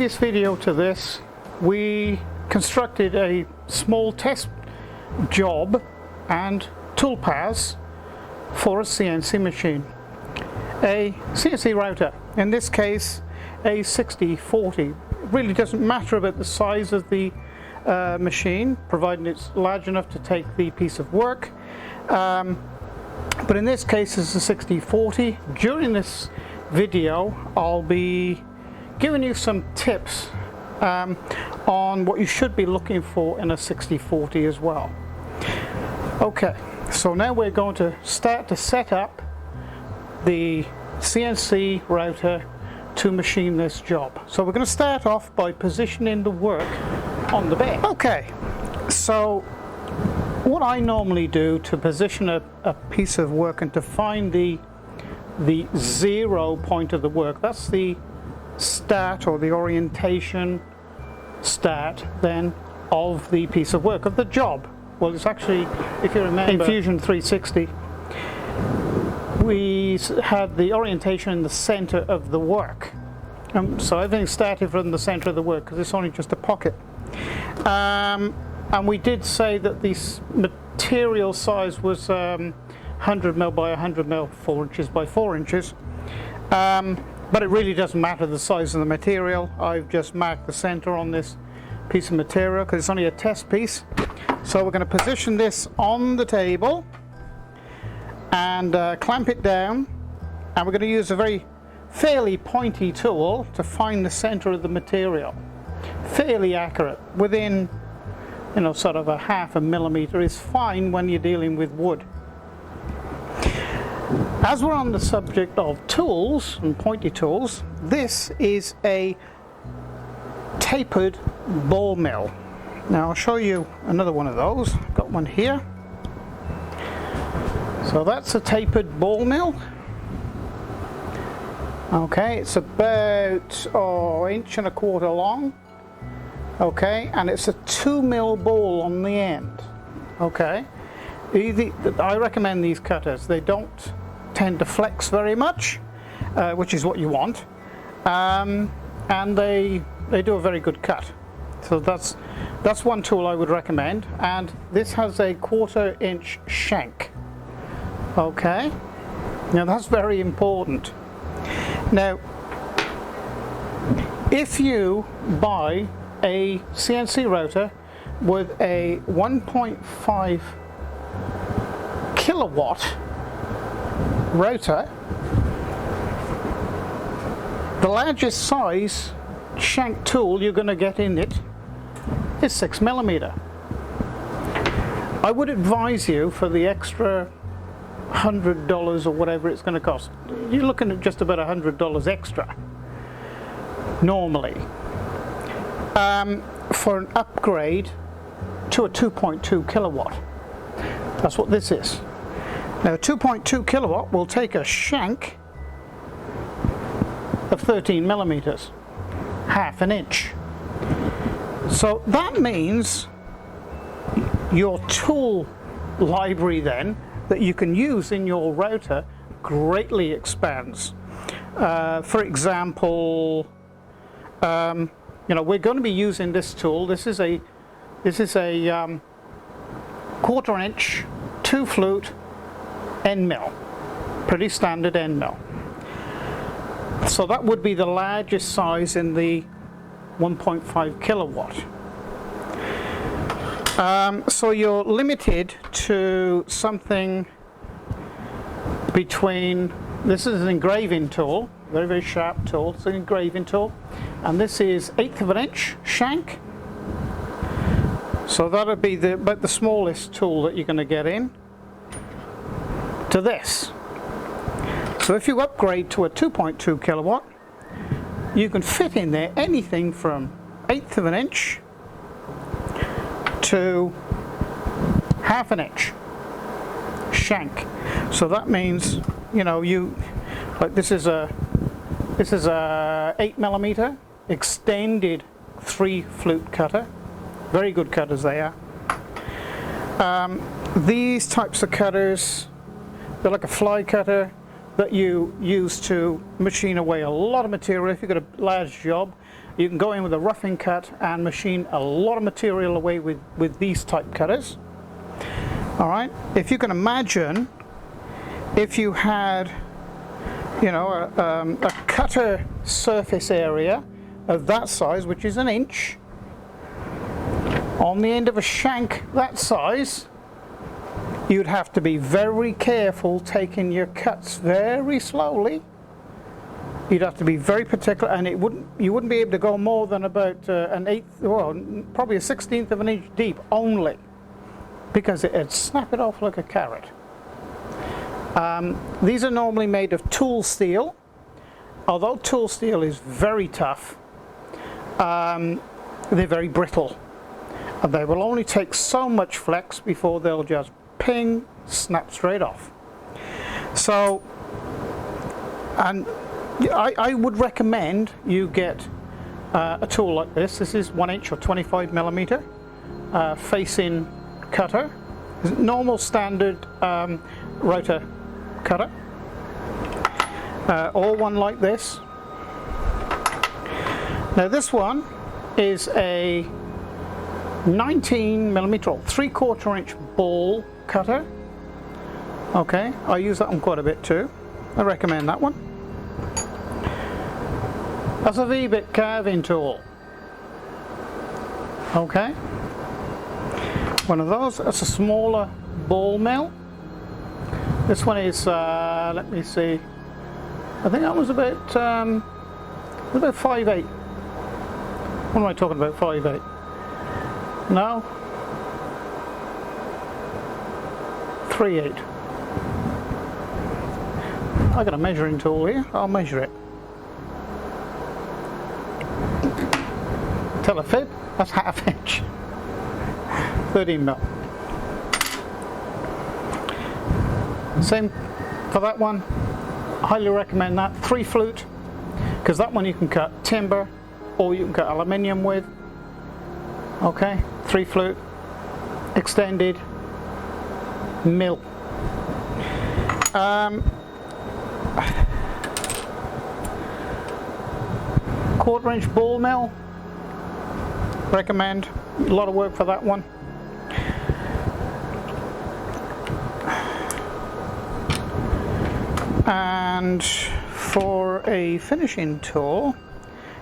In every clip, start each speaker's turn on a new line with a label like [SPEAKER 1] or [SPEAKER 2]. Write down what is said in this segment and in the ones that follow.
[SPEAKER 1] previous video to this, we constructed a small test job and toolpaths for a CNC machine. A CNC router, in this case a 6040. It really doesn't matter about the size of the machine, providing it's large enough to take the piece of work. But in this case it's a 6040. During this video I'll be giving you some tips on what you should be looking for in a 6040 as well. Okay, so now we're going to start to set up the CNC router to machine this job. So we're going to start off by positioning the work on the bed. Okay, so what I normally do to position a piece of work and to find the 0 point of the work, that's the start or the orientation start then of the piece of work, of the job. Well, it's actually, if you remember, in Fusion 360 we had the orientation in the center of the work. So everything started from the center of the work because it's only just a pocket. And we did say that the material size was 100mm by 100mm, 4 inches by 4 inches. But it really doesn't matter the size of the material. I've just marked the center on this piece of material because it's only a test piece. So we're going to position this on the table and clamp it down, and we're going to use a fairly pointy tool to find the center of the material. Fairly accurate, within, you know, sort of a half a millimeter is fine when you're dealing with wood. As we're on the subject of tools and pointy tools, this is a tapered ball mill. Now I'll show you another one of those. I've got one here. So that's a tapered ball mill. Okay, it's about 1.25 inches long. Okay, and it's a 2mm ball on the end. Okay, I recommend these cutters. They don't tend to flex very much, which is what you want, and they do a very good cut. So that's one tool I would recommend. And this has a 1/4 inch shank. Okay, now that's very important. Now if you buy a CNC router with a 1.5 kilowatt router, the largest size shank tool you're going to get in it is 6mm. I would advise you, for the extra $100 or whatever it's going to cost, you're looking at just about $100 extra normally, for an upgrade to a 2.2 kilowatt. That's what this is. Now 2.2 kilowatt will take a shank of 13mm, half an inch. So that means your tool library then that you can use in your router greatly expands. For example, you know, we're going to be using this tool. This is a 1/4 inch 2-flute end mill, pretty standard end mill. So that would be the largest size in the 1.5 kilowatt. So you're limited to something between, this is an engraving tool, very sharp tool, it's an engraving tool, and this is 1/8 of an inch shank. So that would be about the smallest tool that you're going to get in to this. So if you upgrade to a 2.2 kilowatt, you can fit in there anything from 1/8 of an inch to half an inch shank. So that means, you know, like this is a 8mm extended 3-flute cutter. Very good cutters they are. These types of cutters, they're like a fly cutter that you use to machine away a lot of material if you've got a large job. You can go in with a roughing cut and machine a lot of material away with these type cutters. All right, if you can imagine, if you had, you know, a cutter surface area of that size, which is an inch, on the end of a shank that size, you'd have to be very careful taking your cuts very slowly. You'd have to be very particular, and you wouldn't be able to go more than about an eighth, well, probably a 1/16 of an inch deep only, because it'd snap it off like a carrot. These are normally made of tool steel. Although tool steel is very tough, they're very brittle, and they will only take so much flex before they'll just ping, snap straight off. So, and I would recommend you get a tool like this. This is 1 inch or 25 millimeter facing cutter, normal standard router cutter, or one like this. Now this one is a 19 millimeter or 3/4 inch ball cutter. Okay, I use that one quite a bit too. I recommend that one. That's a V-bit carving tool. Okay, one of those. That's a smaller ball mill. This one is, let me see, I think that was about 5/8. What am I talking about, 5/8? No? 3/8. I got a measuring tool here, I'll measure it. Tell a fib, that's 1/2 inch. 13 mil. Same for that one. Highly recommend that. 3 flute, because that one you can cut timber or you can cut aluminium with. Okay, 3 flute, extended mill. 1/4 inch ball mill. Recommend. A lot of work for that one. And for a finishing tool,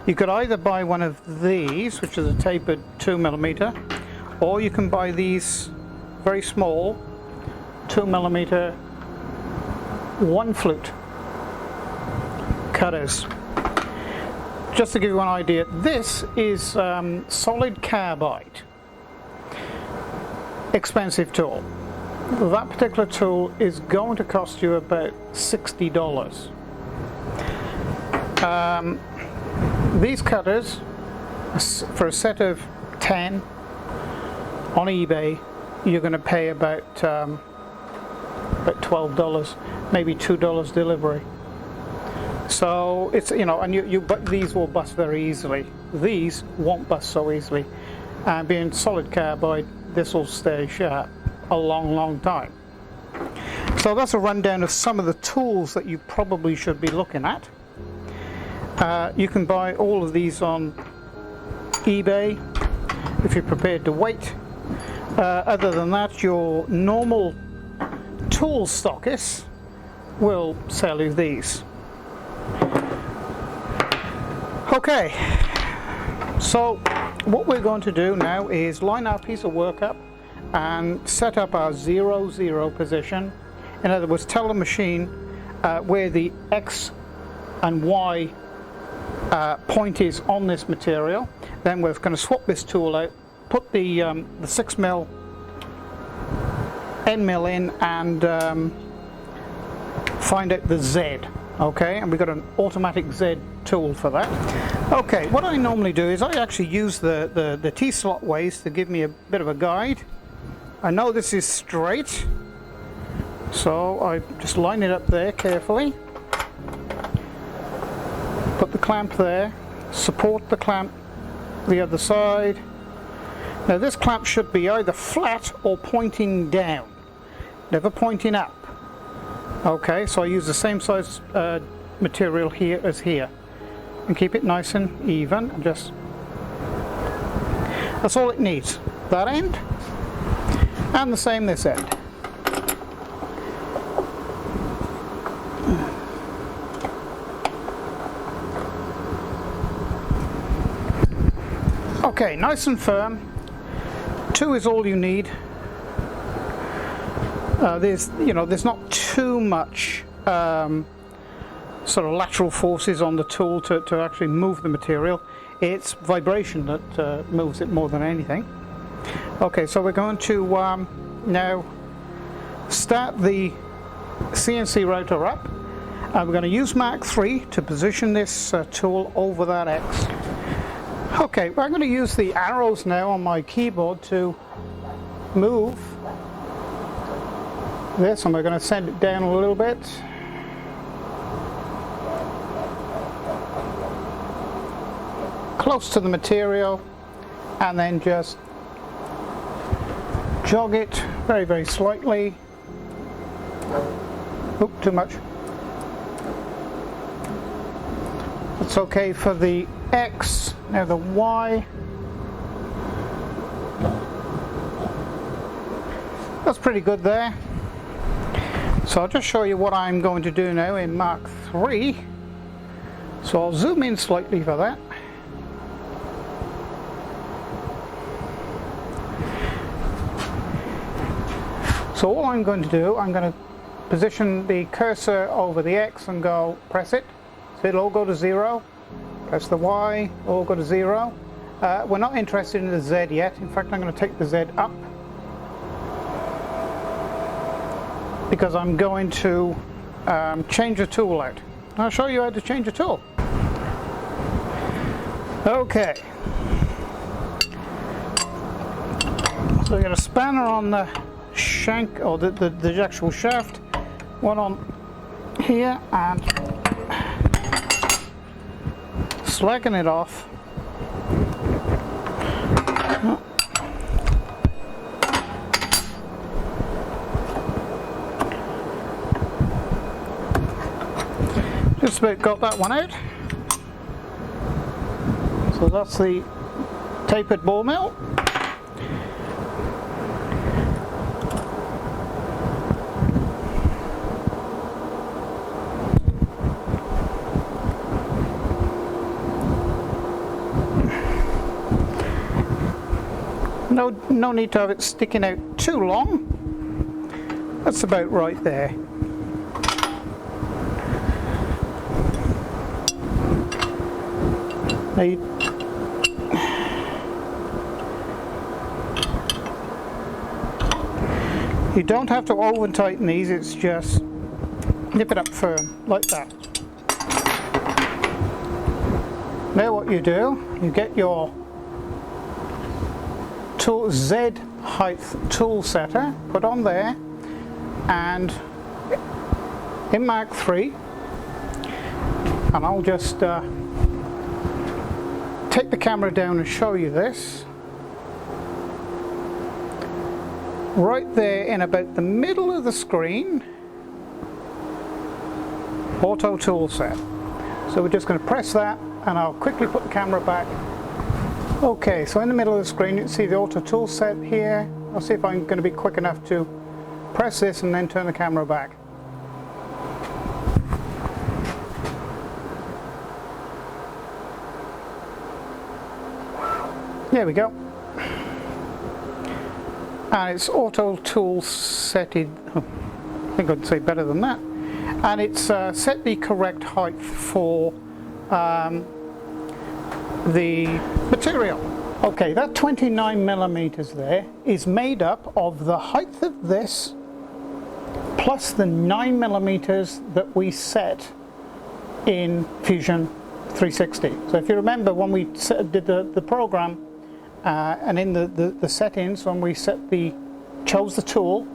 [SPEAKER 1] you could either buy one of these, which is a tapered 2 millimeter, or you can buy these very small 2 millimeter 1 flute cutters. Just to give you an idea, this is solid carbide. Expensive tool. That particular tool is going to cost you about $60. These cutters, for a set of 10 on eBay, you're going to pay about $12, maybe $2 delivery. So it's, you know, and but these will bust very easily. These won't bust so easily, and being solid carbide, this will stay sharp a long time. So that's a rundown of some of the tools that you probably should be looking at. You can buy all of these on eBay if you're prepared to wait. Other than that, your normal tool stockists will sell you these. Okay, so what we're going to do now is line our piece of work up and set up our 0, 0 position. In other words, tell the machine where the X and Y point is on this material. Then we're going to swap this tool out, put the 6 mil end mill in, and find out the Z. Okay, and we've got an automatic Z tool for that. Okay, what I normally do is I actually use the T-slot ways to give me a bit of a guide. I know this is straight, so I just line it up there carefully. Put the clamp there, support the clamp the other side. Now this clamp should be either flat or pointing down, never pointing up. Okay, so I use the same size material here as here. and keep it nice and even. And just, that's all it needs. That end, and the same this end. Okay, nice and firm. 2 is all you need. There's not too much sort of lateral forces on the tool to actually move the material. It's vibration that moves it more than anything. Okay, so we're going to now start the CNC router up. We're going to use Mach 3 to position this tool over that X. Okay, I'm going to use the arrows now on my keyboard to move this, and we're going to send it down a little bit. Close to the material, and then just jog it very, very slightly. Oop, too much. That's okay for the X. Now the Y. That's pretty good there. So I'll just show you what I'm going to do now in Mach 3. So I'll zoom in slightly for that. So all I'm going to do, I'm going to position the cursor over the X and go press it. So it'll all go to 0. Press the Y, all go to 0. We're not interested in the Z yet. In fact, I'm going to take the Z up because I'm going to change the tool out. I'll show you how to change a tool. Okay. So we got a spanner on the shank, or the actual shaft. One on here, and slacken it off. Just about got that one out. So that's the tapered ball mill. No need to have it sticking out too long. That's about right there. Now you don't have to over tighten these, it's just nip it up firm like that. Now what you do, you get your tool, Z height tool setter, put on there, and in Mach 3, and I'll just take the camera down and show you this. Right there in about the middle of the screen, auto tool set. So we're just going to press that, and I'll quickly put the camera back. Okay, so in the middle of the screen you can see the auto tool set here. I'll see if I'm going to be quick enough to press this and then turn the camera back. There we go. And it's auto tool setted. I think I'd say better than that. And it's set the correct height for the material. Okay, that 29 millimeters there is made up of the height of this plus the 9 millimeters that we set in Fusion 360. So if you remember when we did the program and in the settings, when we chose the tool,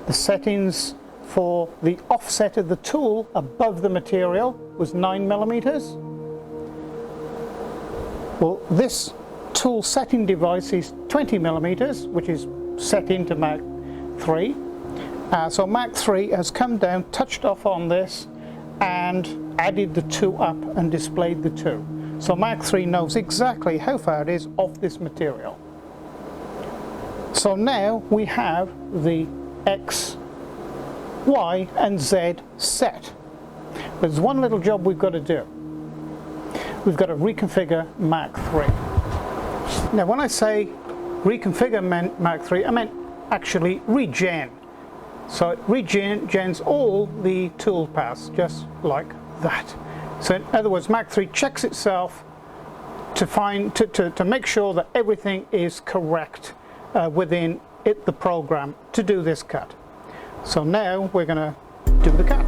[SPEAKER 1] the settings for the offset of the tool above the material was 9 millimeters. Well, this tool setting device is 20 millimeters, which is set into Mach 3. So Mach 3 has come down, touched off on this, and added the 2 up and displayed the 2. So Mach 3 knows exactly how far it is off this material. So now we have the X, Y and Z set. There's one little job we've got to do. We've got to reconfigure Mach 3. Now when I say reconfigure Mach 3, I meant actually regen. So it regens all the tool paths just like that. So in other words, Mach 3 checks itself to make sure that everything is correct within the program to do this cut. So now we're going to do the cut.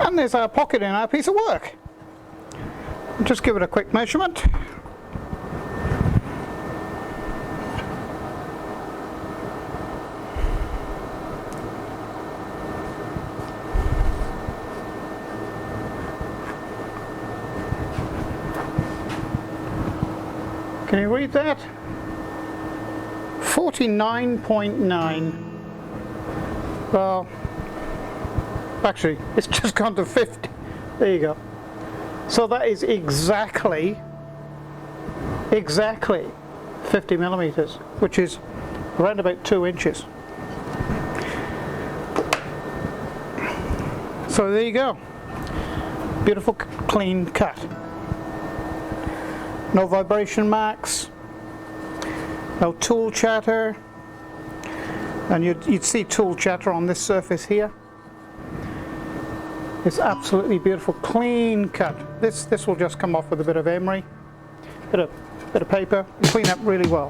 [SPEAKER 1] And there's our pocket in our piece of work. Just give it a quick measurement. Can you read that? 49.9. Well, actually, it's just gone to 50. There you go. So that is exactly 50 millimeters, which is around about 2 inches. So there you go. Beautiful, clean cut. No vibration marks, no tool chatter, and you'd see tool chatter on this surface here. It's absolutely beautiful, clean cut. This will just come off with a bit of emery, bit of paper, clean up really well.